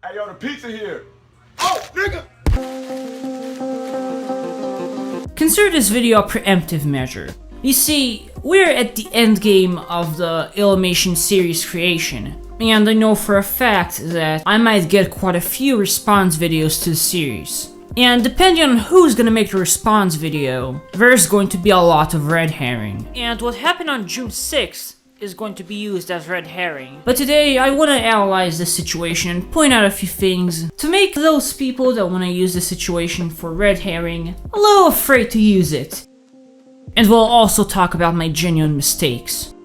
Hey, yo, the pizza here. Oh, nigga! Consider this video a preemptive measure. You see, we're at the end game of the Illymation series creation, and I know for a fact that I might get quite a few response videos to the series. And depending on who's gonna make the response video, there's going to be a lot of red herring. And what happened on June 6th is going to be used as red herring. But today I want to analyze this situation and point out a few things to make those people that want to use the situation for red herring a little afraid to use it. And we'll also talk about my genuine mistakes.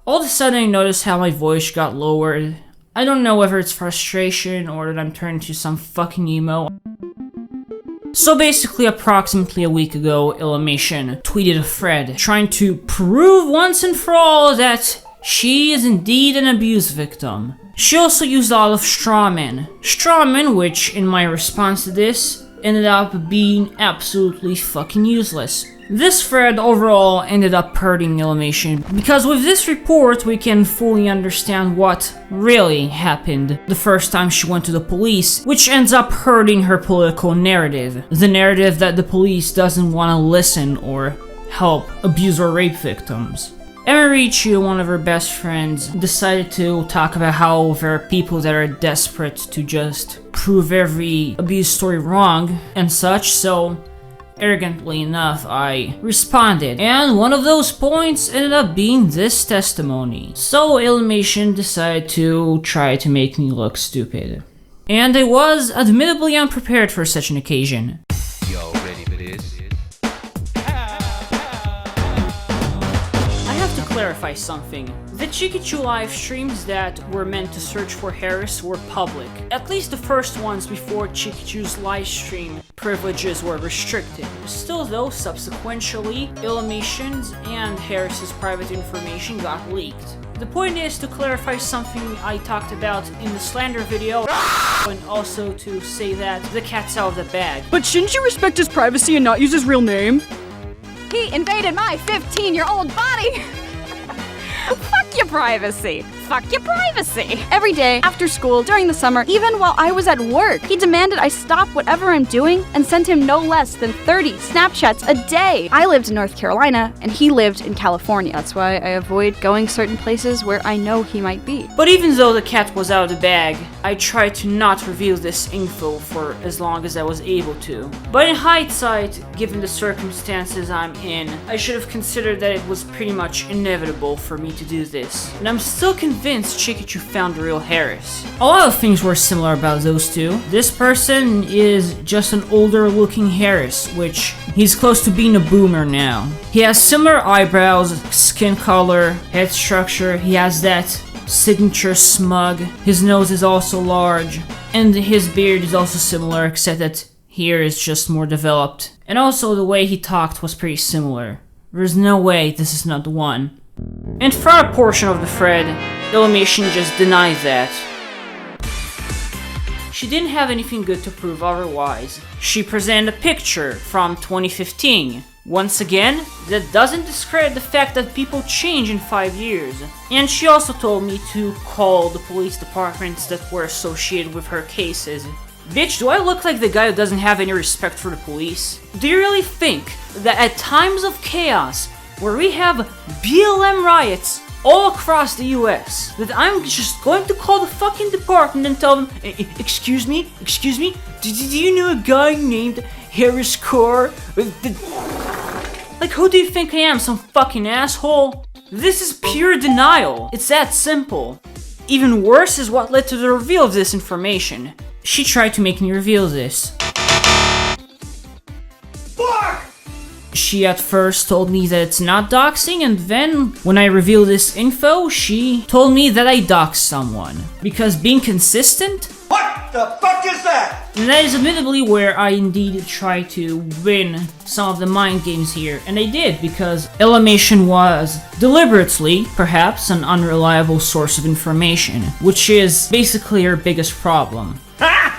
All of a sudden I noticed how my voice got lowered. I don't know whether it's frustration or that I'm turning into some fucking emo. So basically, approximately a week ago, Illymation tweeted a thread trying to prove once and for all that she is indeed an abuse victim. She also used a lot of strawmen, which in my response to this ended up being absolutely fucking useless. This thread overall ended up hurting Illymation because with this report we can fully understand what really happened the first time she went to the police, which ends up hurting her political narrative. The narrative that the police doesn't want to listen or help abuse or rape victims. Emirichi, one of her best friends, decided to talk about how there are people that are desperate to just prove every abuse story wrong and such, so arrogantly enough, I responded, and one of those points ended up being this testimony. So Illymation decided to try to make me look stupid. And I was admittedly unprepared for such an occasion. Y'all ready for this? I have to clarify something. The Chikichu live streams that were meant to search for Harris were public. At least the first ones before Chikichu's live stream privileges were restricted. Still though, subsequently, Illymation's and Harris's private information got leaked. The point is to clarify something I talked about in the slander video, and also to say that the cat's out of the bag. But shouldn't you respect his privacy and not use his real name? He invaded my 15-year-old body! Fuck your privacy! Fuck your privacy! Every day, after school, during the summer, even while I was at work, he demanded I stop whatever I'm doing and sent him no less than 30 Snapchats a day. I lived in North Carolina, and he lived in California. That's why I avoid going certain places where I know he might be. But even though the cat was out of the bag, I tried to not reveal this info for as long as I was able to. But in hindsight, given the circumstances I'm in, I should have considered that it was pretty much inevitable for me to do this. And I'm still convinced Chikichu found the real Harris. A lot of things were similar about those two. This person is just an older looking Harris, which he's close to being a boomer now. He has similar eyebrows, skin color, head structure, he has that signature smug, his nose is also large, and his beard is also similar except that here is just more developed. And also the way he talked was pretty similar. There's no way this is not the one. And for a portion of the thread, Illymation just denied that. She didn't have anything good to prove otherwise. She presented a picture from 2015. Once again, that doesn't discredit the fact that people change in 5 years. And she also told me to call the police departments that were associated with her cases. Bitch, do I look like the guy who doesn't have any respect for the police? Do you really think that at times of chaos, where we have BLM riots all across the US, that I'm just going to call the fucking department and tell them, excuse me, do you know a guy named Harris Core? Like, who do you think I am, some fucking asshole? This is pure denial, it's that simple. Even worse is what led to the reveal of this information. She tried to make me reveal this. She at first told me that it's not doxing, and then when I revealed this info, she told me that I doxed someone. Because being consistent? What the fuck is that? And that is admittedly where I indeed try to win some of the mind games here, and I did, because Illymation was deliberately, perhaps, an unreliable source of information, which is basically her biggest problem.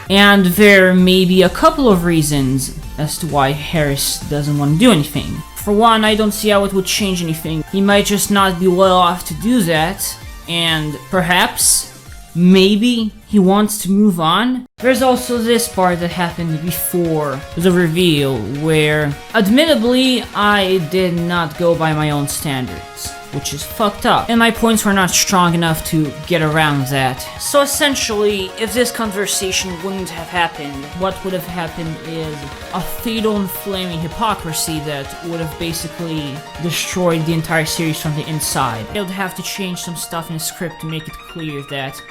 And there may be a couple of reasons as to why Harris doesn't want to do anything. For one, I don't see how it would change anything. He might just not be well off to do that, and perhaps, maybe, he wants to move on. There's also this part that happened before the reveal, where, admittedly, I did not go by my own standards, which is fucked up, and my points were not strong enough to get around that. So essentially, if this conversation wouldn't have happened, what would have happened is a fatal and flaming hypocrisy that would have basically destroyed the entire series from the inside. They would have to change some stuff in the script to make it clear that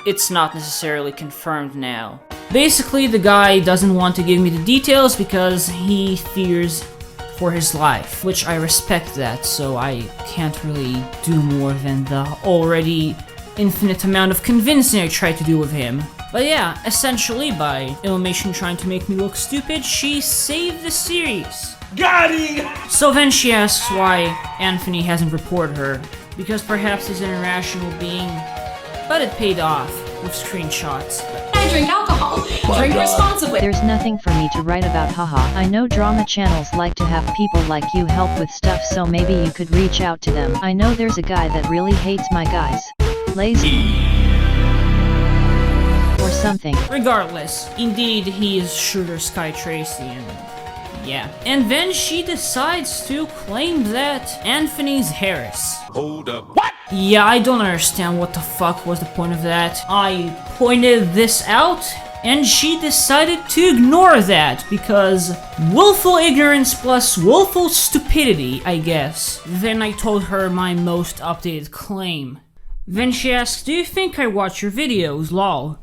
it's not necessarily confirmed now. Basically, the guy doesn't want to give me the details because he fears for his life, which I respect that, so I can't really do more than the already infinite amount of convincing I tried to do with him. But yeah, essentially by Illymation trying to make me look stupid, she saved the series. Got him! So then she asks why Anthony hasn't reported her, because perhaps he's an irrational being, but it paid off with screenshots. I drink alcohol. Drink responsibly. There's nothing for me to write about, haha. I know drama channels like to have people like you help with stuff, so maybe you could reach out to them. I know there's a guy that really hates my guys. Lazy. Or something. Regardless, indeed he is Shooter Sky Tracy, and yeah. And then she decides to claim that Anthony's Harris. Hold up. What? Yeah, I don't understand what the fuck was the point of that. I pointed this out, and she decided to ignore that, because willful ignorance plus willful stupidity, I guess. Then I told her my most updated claim. Then she asked, do you think I watch your videos, lol?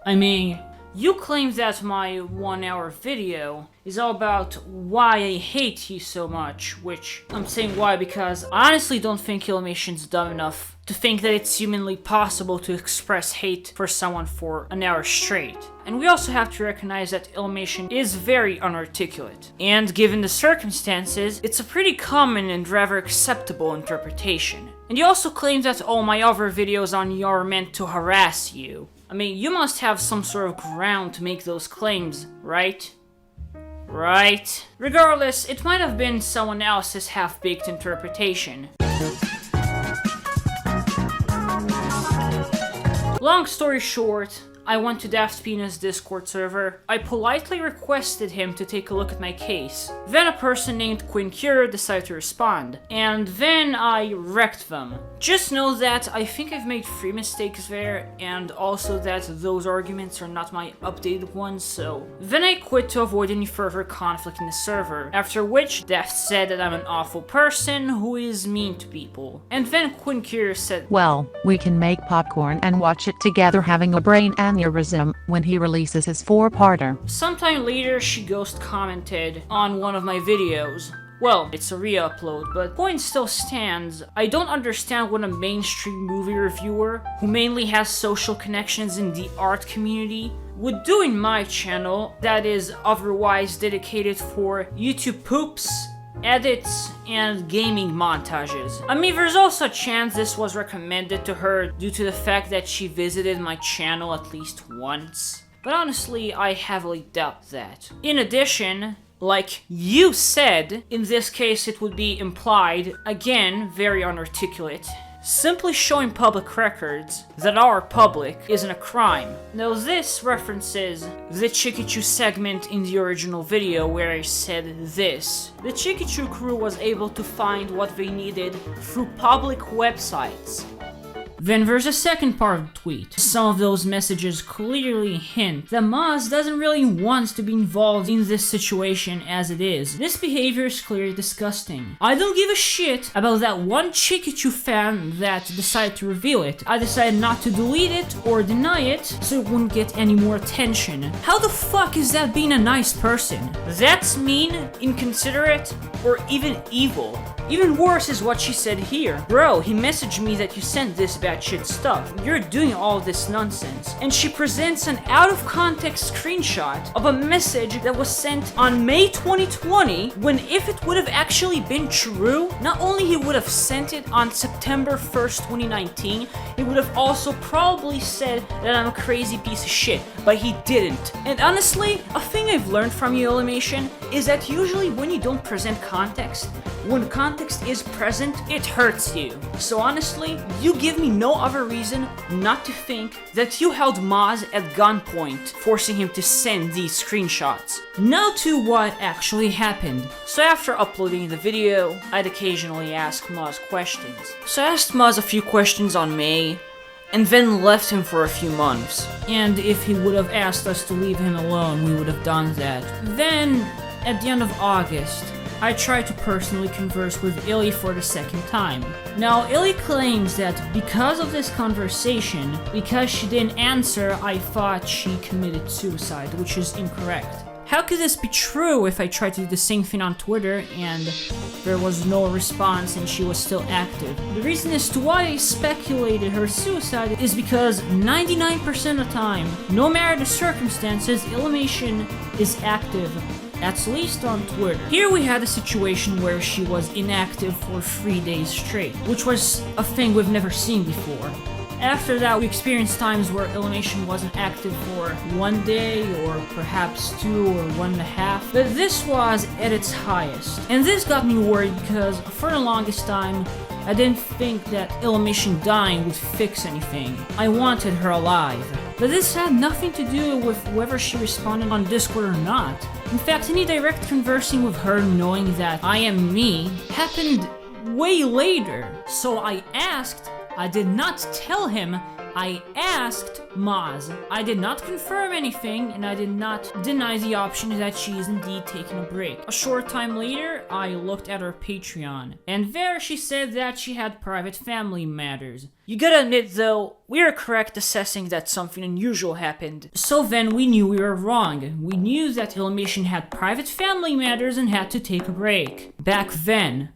I mean, you claim that my 1 hour video is all about why I hate you so much, which I'm saying why because I honestly don't think Illymation's dumb enough to think that it's humanly possible to express hate for someone for an hour straight. And we also have to recognize that Illymation is very unarticulate, and given the circumstances, it's a pretty common and rather acceptable interpretation. And you also claim that all my other videos on you are meant to harass you. I mean, you must have some sort of ground to make those claims, right? Right? Regardless, it might have been someone else's half-baked interpretation. Long story short, I went to Daft Peanut's Discord server. I politely requested him to take a look at my case. Then a person named Quinn Cure decided to respond, and then I wrecked them. Just know that I think I've made 3 mistakes there, and also that those arguments are not my updated ones, so... Then I quit to avoid any further conflict in the server, after which Daft said that I'm an awful person who is mean to people. And then Quinn Cure said, well, we can make popcorn and watch it together having a brain aneurysm when he releases his 4-parter. Sometime later, she ghost commented on one of my videos. Well, it's a re-upload, but point still stands. I don't understand what a mainstream movie reviewer, who mainly has social connections in the art community, would do in my channel that is otherwise dedicated for YouTube poops, edits, and gaming montages. I mean, there's also a chance this was recommended to her due to the fact that she visited my channel at least once. But honestly, I heavily doubt that. In addition, like you said, in this case it would be implied, again, very unarticulate, simply showing public records that are public isn't a crime. Now this references the Chikichu segment in the original video where I said this. The Chikichu crew was able to find what they needed through public websites. Then there's a second part of the tweet. Some of those messages clearly hint that Maz doesn't really want to be involved in this situation as it is. This behavior is clearly disgusting. I don't give a shit about that one Chikichu fan that decided to reveal it. I decided not to delete it or deny it so it wouldn't get any more attention. How the fuck is that being a nice person? That's mean, inconsiderate, or even evil. Even worse is what she said here. Bro, he messaged me that you sent this batshit stuff. You're doing all this nonsense. And she presents an out-of-context screenshot of a message that was sent on May 2020, when if it would have actually been true, not only he would have sent it on September 1st, 2019, he would have also probably said that I'm a crazy piece of shit, but he didn't. And honestly, a thing I've learned from you, Illymation, is that usually when you don't present context, when context is present, it hurts you. So honestly, you give me no other reason not to think that you held Maz at gunpoint, forcing him to send these screenshots. Now to what actually happened. So after uploading the video, I'd occasionally ask Maz questions. So I asked Maz a few questions on May, and then left him for a few months. And if he would have asked us to leave him alone, we would have done that. Then, at the end of August, I tried to personally converse with Illy for the second time. Now, Illy claims that because of this conversation, because she didn't answer, I thought she committed suicide, which is incorrect. How could this be true if I tried to do the same thing on Twitter and there was no response and she was still active? The reason as to why I speculated her suicide is because 99% of the time, no matter the circumstances, Illymation is active, at least on Twitter. Here we had a situation where she was inactive for 3 days straight, which was a thing we've never seen before. After that, we experienced times where Illymation wasn't active for 1 day, or perhaps 2 or 1.5, but this was at its highest. And this got me worried because for the longest time, I didn't think that Illymation dying would fix anything. I wanted her alive. But this had nothing to do with whether she responded on Discord or not. In fact, any direct conversing with her knowing that I am me happened way later. So I did not tell him, I asked Maz. I did not confirm anything, and I did not deny the option that she is indeed taking a break. A short time later, I looked at her Patreon, and there she said that she had private family matters. You gotta admit though, we were correct assessing that something unusual happened. So then we knew we were wrong. We knew that Illymation had private family matters and had to take a break. Back then.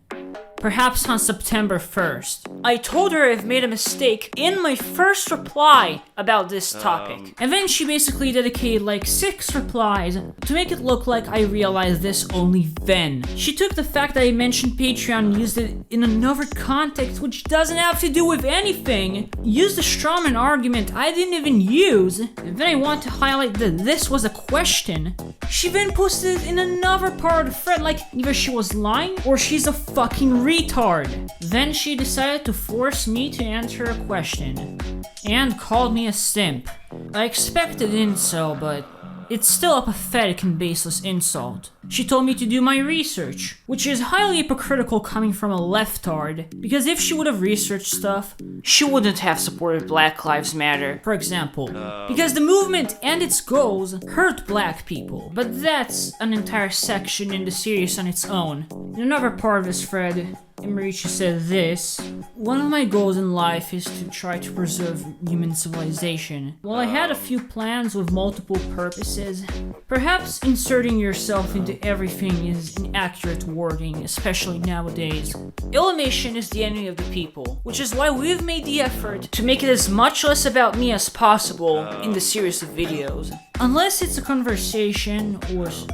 Perhaps on September 1st. I told her I've made a mistake in my first reply about this topic. And then she basically dedicated like 6 replies to make it look like I realized this only then. She took the fact that I mentioned Patreon and used it in another context which doesn't have to do with anything. Used a strawman argument I didn't even use. And then I want to highlight that this was a question. She then posted it in another part of the thread like either she was lying or she's a fucking retard. Then she decided to force me to answer a question and called me a simp. I expected an insult, but it's still a pathetic and baseless insult. She told me to do my research, which is highly hypocritical coming from a leftard, because if she would have researched stuff, she wouldn't have supported Black Lives Matter, for example, because the movement and its goals hurt black people. But that's an entire section in the series on its own. In another part of this thread, Imarichi said this: one of my goals in life is to try to preserve human civilization. While I had a few plans with multiple purposes, perhaps inserting yourself into everything is inaccurate wording, especially nowadays. Illymation is the enemy of the people, which is why we've made the effort to make it as much less about me as possible in the series of videos. Unless it's a conversation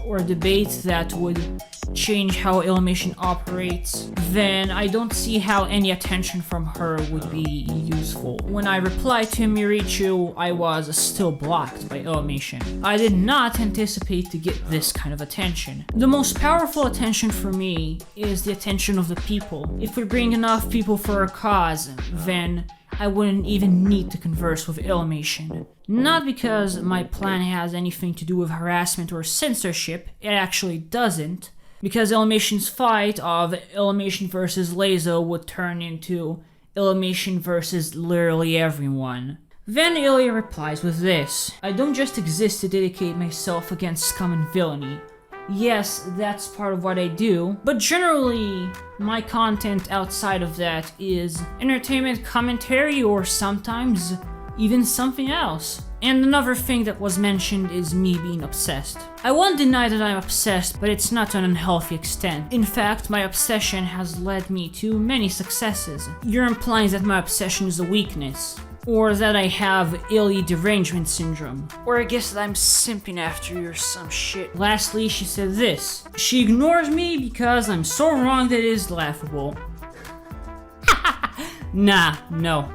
or a debate that would change how Illymation operates, then I don't see how any attention from her would be useful. When I replied to Mirichu, I was still blocked by Illymation. I did not anticipate to get this kind of attention. The most powerful attention for me is the attention of the people. If we bring enough people for a cause, then I wouldn't even need to converse with Illymation. Not because my plan has anything to do with harassment or censorship, it actually doesn't. Because Illymation's fight of Illymation versus Lazo would turn into Illymation versus literally everyone. Then Illy replies with this: I don't just exist to dedicate myself against scum and villainy. Yes, that's part of what I do, but generally, my content outside of that is entertainment commentary or sometimes even something else. And another thing that was mentioned is me being obsessed. I won't deny that I'm obsessed, but it's not to an unhealthy extent. In fact, my obsession has led me to many successes. You're implying that my obsession is a weakness, or that I have Illy derangement syndrome, or I guess that I'm simping after you or some shit. Lastly, she said this: she ignores me because I'm so wrong that it is laughable. Nah, no.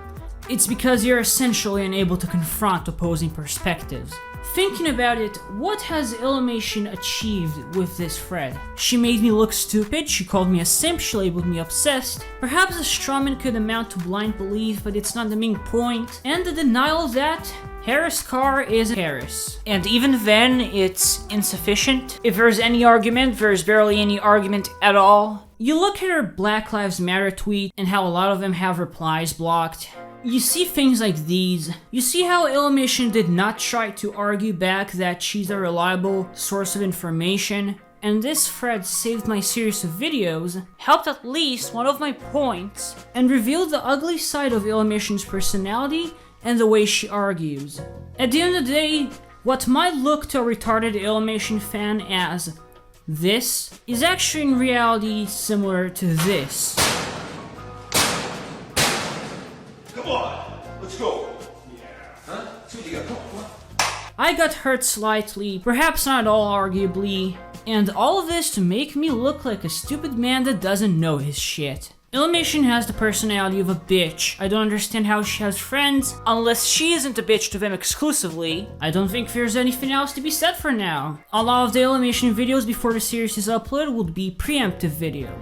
it's because you're essentially unable to confront opposing perspectives. Thinking about it, what has Illymation achieved with this thread? She made me look stupid, she called me a simp, she labeled me obsessed. Perhaps a strawman could amount to blind belief, but it's not the main point. And the denial of that? Harris Carr is Harris. And even then, it's insufficient. If there's any argument, there's barely any argument at all. You look at her Black Lives Matter tweet and how a lot of them have replies blocked. You see things like these. You see how Illymation did not try to argue back that she's a reliable source of information. And this thread saved my series of videos, helped at least one of my points, and revealed the ugly side of Illymation's personality and the way she argues. At the end of the day, what might look to a retarded Illymation fan as this is actually in reality similar to this. Come on, let's go. Yeah. Huh? See what you got. Come on. I got hurt slightly, perhaps not at all arguably, and all of this to make me look like a stupid man that doesn't know his shit. Illymation has the personality of a bitch. I don't understand how she has friends, unless she isn't a bitch to them exclusively. I don't think there's anything else to be said for now. A lot of the Illymation videos before the series is uploaded would be preemptive videos.